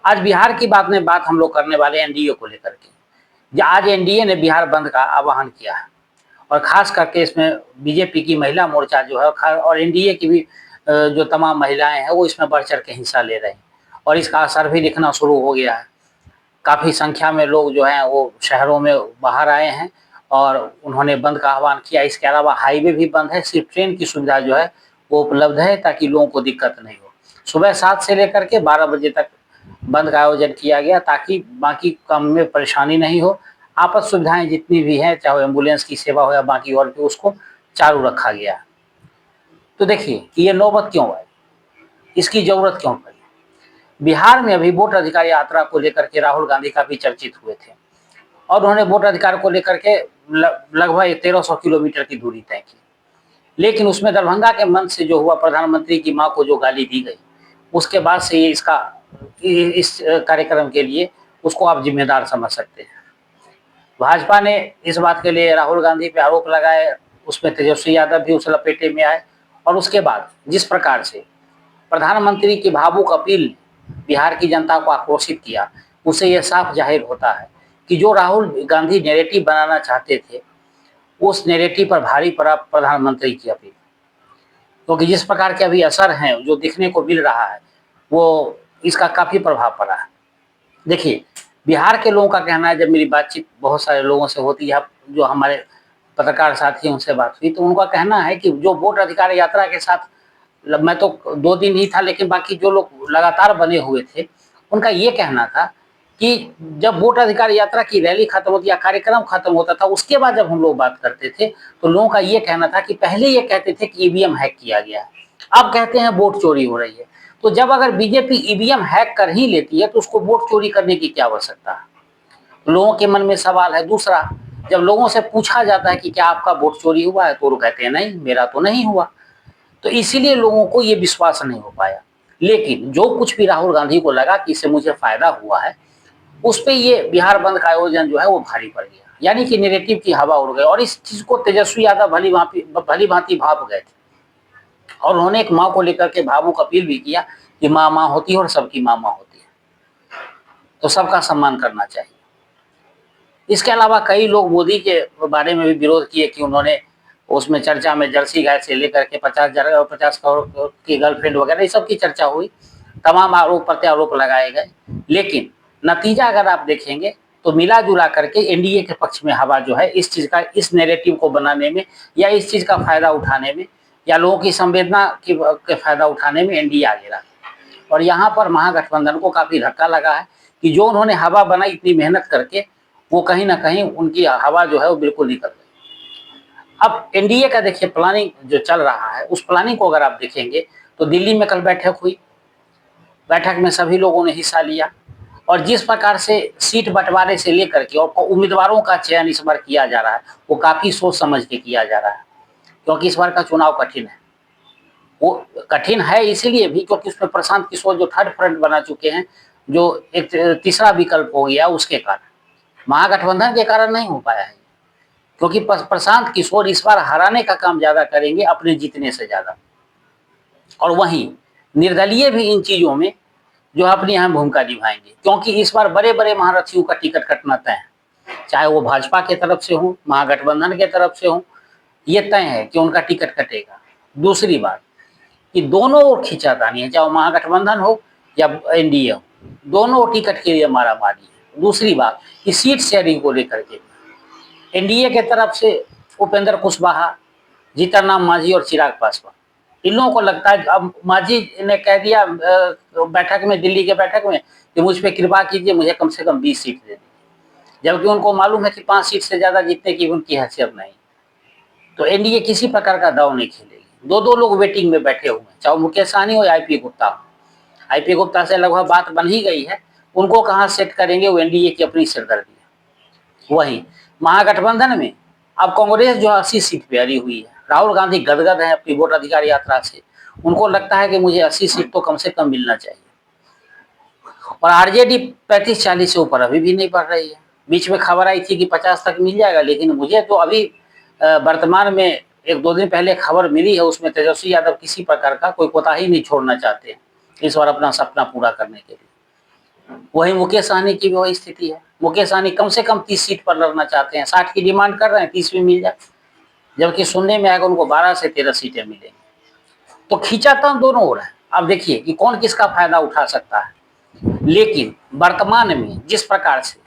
आज बिहार की बात हम लोग करने वाले एनडीए को लेकर के। आज एनडीए ने बिहार बंद का आह्वान किया है और खास करके इसमें बीजेपी की महिला मोर्चा जो है और एनडीए की भी जो तमाम महिलाएं हैं वो इसमें बढ़ चढ़ के हिस्सा ले रहे हैं और इसका असर भी दिखना शुरू हो गया है। काफ़ी संख्या में लोग जो हैं वो शहरों में बाहर आए हैं और उन्होंने बंद का आह्वान किया। इसके अलावा हाईवे भी बंद है, सिर्फ ट्रेन की सुविधा जो है वो उपलब्ध है ताकि लोगों को दिक्कत नहीं हो। सुबह 7 से लेकर के 12 बजे तक बंद का आयोजन किया गया ताकि बाकी काम में परेशानी नहीं हो। आपात सुविधाएं जितनी भी हैं, चाहे एम्बुलेंस की सेवा हो या बाकी और भी, उसको चालू रखा गया। तो देखिए कि ये नौबत क्यों आई, इसकी जरूरत क्यों पड़ी। बिहार में अभी वोट अधिकार यात्रा को लेकर के राहुल गांधी काफी चर्चित हुए थे और उन्होंने वोट अधिकार को लेकर के लगभग 1300 किलोमीटर की दूरी तय की। लेकिन उसमें दरभंगा के मंच से जो हुआ, प्रधानमंत्री की मां को जो गाली दी गई, उसके बाद से ये इस कार्यक्रम के लिए उसको आप जिम्मेदार समझ सकते हैं। भाजपा ने इस बात के लिए राहुल गांधी पे आरोप लगाए, उसमें तेजस्वी यादव भी उस लपेटे में आए और उसके बाद जिस प्रकार से प्रधानमंत्री की भावुक अपील ने बिहार की जनता को आक्रोशित किया, उससे यह साफ जाहिर होता है कि जो राहुल गांधी नैरेटिव बनाना चाहते थे, उस नैरेटिव पर भारी पड़ा प्रधानमंत्री की अपील। क्योंकि जिस प्रकार के अभी असर हैं जो दिखने को मिल रहा है, वो इसका काफ़ी प्रभाव पड़ा है। देखिए, बिहार के लोगों का कहना है, जब मेरी बातचीत बहुत सारे लोगों से होती है, जो हमारे पत्रकार साथी हैं उनसे बात हुई, तो उनका कहना है कि जो वोट अधिकार यात्रा के साथ, मैं तो 2 दिन ही था, लेकिन बाकी जो लोग लगातार बने हुए थे, उनका ये कहना था कि जब वोट अधिकार यात्रा की रैली खत्म होती या कार्यक्रम खत्म होता था, उसके बाद जब हम लोग बात करते थे तो लोगों का ये कहना था कि पहले ये कहते थे कि ईवीएम हैक किया गया है, अब कहते हैं वोट चोरी हो रही है। तो जब अगर बीजेपी ईवीएम हैक कर ही लेती है तो उसको वोट चोरी करने की क्या आवश्यकता है, लोगों के मन में सवाल है। दूसरा, जब लोगों से पूछा जाता है कि क्या आपका वोट चोरी हुआ है, तो वो कहते हैं नहीं, मेरा तो नहीं हुआ। तो इसीलिए लोगों को ये विश्वास नहीं हो पाया। लेकिन जो कुछ भी राहुल गांधी को लगा कि इससे मुझे फायदा हुआ है, उस पर ये बिहार बंद का आयोजन जो है वो भारी पड़ गया, यानी कि नेगेटिव की हवा उड़ गई और इस चीज को तेजस्वी यादव भली भांति भाप गए थे और उन्होंने एक माँ को लेकर के भावुक अपील भी किया कि माँ माँ होती है और सबकी माँ माँ होती है, तो सबका सम्मान करना चाहिए। इसके अलावा कई लोग मोदी के बारे में भी विरोध किए कि उन्होंने उसमें चर्चा में जर्सी गाय से लेकर के 50 करोड़ की गर्लफ्रेंड वगैरह, इस सब की चर्चा हुई, तमाम आरोप प्रत्यारोप लगाए गए। लेकिन नतीजा अगर आप देखेंगे तो मिला जुला करके एनडीए के पक्ष में हवा जो है इस चीज़ का, इस नैरेटिव को बनाने में या इस चीज़ का फायदा उठाने में या लोगों की संवेदना के फायदा उठाने में एनडीए आगे रहा। और यहाँ पर महागठबंधन को काफ़ी धक्का लगा है कि जो उन्होंने हवा बनाई इतनी मेहनत करके, वो कहीं ना कहीं उनकी हवा जो है वो बिल्कुल निकल गई। अब एनडीए का देखिए प्लानिंग जो चल रहा है, उस प्लानिंग को अगर आप देखेंगे तो दिल्ली में कल बैठक हुई, बैठक में सभी लोगों ने हिस्सा लिया और जिस प्रकार से सीट बंटवारे से लेकर के और उम्मीदवारों का चयन इस बार किया जा रहा है, वो काफ़ी सोच समझ के किया जा रहा है। क्योंकि इस बार का चुनाव कठिन है, वो कठिन है इसीलिए भी क्योंकि उसमें प्रशांत किशोर जो थर्ड फ्रंट बना चुके हैं, जो एक तीसरा विकल्प हो गया, उसके कारण, महागठबंधन के कारण नहीं हो पाया है। क्योंकि प्रशांत किशोर इस बार हराने का काम ज्यादा करेंगे अपने जीतने से ज्यादा, और वहीं निर्दलीय भी इन चीजों में जो अपनी अहम भूमिका निभाएंगे। क्योंकि इस बार बड़े बड़े महारथियों का टिकट कटना तय है, चाहे वो भाजपा के तरफ से हो, महागठबंधन के तरफ से हो, ये तय है कि उनका टिकट कटेगा। दूसरी बात कि दोनों ओर खींचातानी है, चाहे महागठबंधन हो या एनडीए हो, दोनों टिकट के लिए मारामारी है। दूसरी बात कि सीट शेयरिंग को लेकर के एनडीए के तरफ से उपेंद्र कुशवाहा, जीतनराम मांझी और चिराग पासवान, इन लोगों को लगता है, अब मांझी ने कह दिया बैठक में, दिल्ली के बैठक में, कि मुझ पर कृपा कीजिए, मुझे कम से कम 20 सीट दे दीजिए, जबकि उनको मालूम है कि 5 सीट से ज्यादा जीतने की उनकी हैसियत नहीं। तो एनडीए किसी प्रकार का दाव नहीं खेलेगी। दो दो लोग वेटिंग में बैठे हुए हैं, चाहे मुकेश सहनी हो या आईपी गुप्ता हो। आईपी गुप्ता से लगभग बात बन ही गई है, उनको कहाँ सेट करेंगे, वो एनडीए की अपनी सिरदर्दी है। वहीं महागठबंधन में अब कांग्रेस जो 80 सीट पे हरी हुई है, राहुल गांधी गदगद है अपनी वोट अधिकार यात्रा से, उनको लगता है कि मुझे 80 सीट तो कम से कम मिलना चाहिए। और आरजेडी 35-40 से ऊपर अभी भी नहीं बढ़ रही है। बीच में खबर आई थी कि 50 तक मिल जाएगा, लेकिन मुझे तो अभी वर्तमान में 1-2 दिन पहले खबर मिली है, उसमें तेजस्वी यादव किसी प्रकार का कोई कोताही नहीं छोड़ना चाहते हैं इस बार अपना सपना पूरा करने के लिए। वही मुकेश सहनी की भी वही स्थिति है। मुकेश सहनी कम से कम 30 सीट पर लड़ना चाहते हैं, 60 की डिमांड कर रहे हैं, 30 भी मिल जाए, जबकि सुनने में आएगा उनको 12 से 13 सीटें मिलेंगी। तो खींचातान दोनों हो रहा है। अब देखिए कि कौन किसका फायदा उठा सकता है। लेकिन वर्तमान में जिस प्रकार से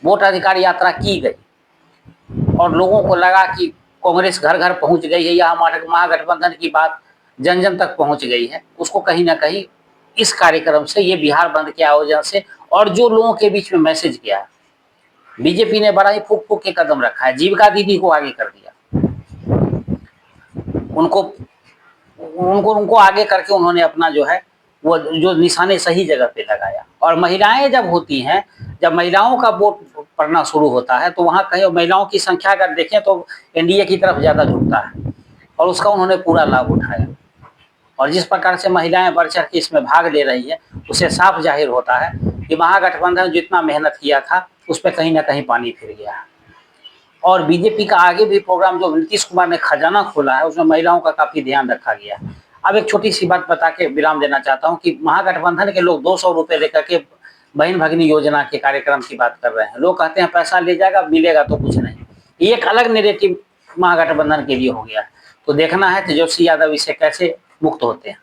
वोट अधिकार यात्रा की गई और लोगों को लगा कि कांग्रेस घर घर पहुंच गई है या महागठबंधन की बात जन जन तक पहुंच गई है, उसको कहीं ना कहीं इस कार्यक्रम से, ये बिहार बंद के आयोजन से, और जो लोगों के बीच में मैसेज गया है, बीजेपी ने बड़ा ही फूक फूक के कदम रखा है। जीविका दीदी को आगे कर दिया, उनको उनको उनको आगे करके उन्होंने अपना जो है वो जो निशाने सही जगह पे लगाया। और महिलाएं जब होती हैं, जब महिलाओं का वोट पड़ना शुरू होता है, तो वहाँ कहीं महिलाओं की संख्या अगर देखें तो एनडीए की तरफ ज़्यादा झुकता है, और उसका उन्होंने पूरा लाभ उठाया। और जिस प्रकार से महिलाएं बढ़ चढ़ के इसमें भाग ले रही है, उससे साफ जाहिर होता है कि महागठबंधन जितना मेहनत किया था उस पर कहीं ना कहीं पानी फिर गया है। और बीजेपी का आगे भी प्रोग्राम जो नीतीश कुमार ने खजाना खोला है, उसमें महिलाओं का काफी ध्यान रखा गया है। अब एक छोटी सी बात बता के विराम देना चाहता हूँ कि महागठबंधन के लोग 200 रुपये लेकर के बहन भगिनी योजना के कार्यक्रम की बात कर रहे हैं। लोग कहते हैं पैसा ले जाएगा, मिलेगा तो कुछ नहीं। ये एक अलग नेरेटिव महागठबंधन के लिए हो गया। तो देखना है तेजस्वी यादव इससे कैसे मुक्त होते हैं।